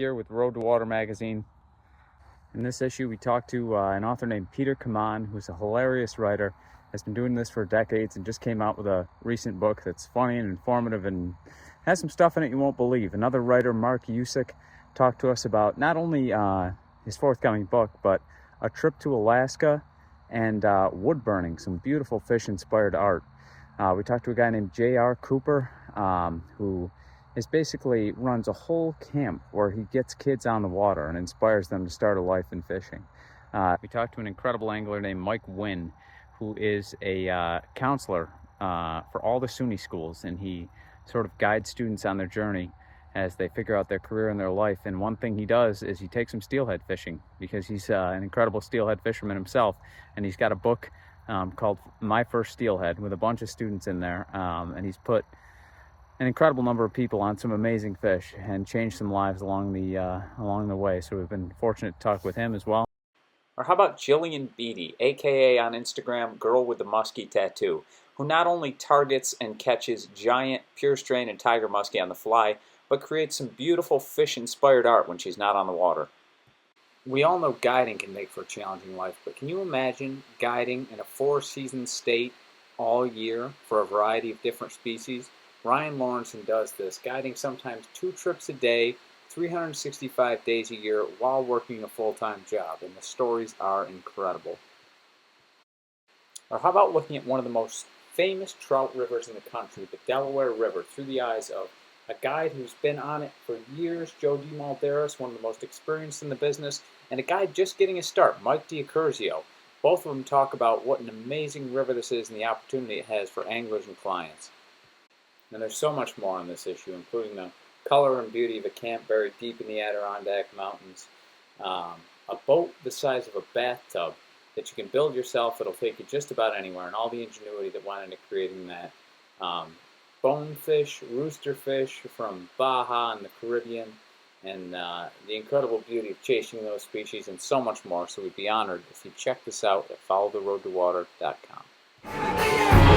here with Road to Water magazine. In this issue, we talked to an author named Peter Kaman, who's a hilarious writer, has been doing this for decades, and just came out with a recent book that's funny and informative and has some stuff in it you won't believe. Another writer, Mark Yusick, talked to us about not only his forthcoming book, but a trip to Alaska and wood burning, some beautiful fish-inspired art. We talked to a guy named J.R. Cooper, who basically runs a whole camp where he gets kids on the water and inspires them to start a life in fishing. We talked to an incredible angler named Mike Wynn, who is a counselor for all the SUNY schools, and he sort of guides students on their journey as they figure out their career and their life. And one thing he does is he takes them steelhead fishing, because he's an incredible steelhead fisherman himself, and he's got a book called My First Steelhead with a bunch of students in there, and he's put an incredible number of people on some amazing fish and changed some lives along the way. So we've been fortunate to talk with him as well. Or how about Jillian Beatty, aka on Instagram Girl with the Muskie Tattoo, who not only targets and catches giant pure strain and tiger muskie on the fly, but creates some beautiful fish-inspired art when she's not on the water. We all know guiding can make for a challenging life, but can you imagine guiding in a four-season state all year for a variety of different species? Ryan Lawrenson does this, guiding sometimes 2 trips a day, 365 days a year while working a full-time job, and the stories are incredible. Or how about looking at one of the most famous trout rivers in the country, the Delaware River, through the eyes of a guide who's been on it for years, Joe DiMalderis, one of the most experienced in the business, and a guide just getting a start, Mike D'Accurzio. Both of them talk about what an amazing river this is and the opportunity it has for anglers and clients. And there's so much more on this issue, including the color and beauty of a camp buried deep in the Adirondack Mountains, a boat the size of a bathtub that you can build yourself that'll take you just about anywhere, and all the ingenuity that went into creating that. Bonefish, roosterfish from Baja in the Caribbean, and the incredible beauty of chasing those species, and so much more. So we'd be honored if you check this out at followtheroadtowater.com.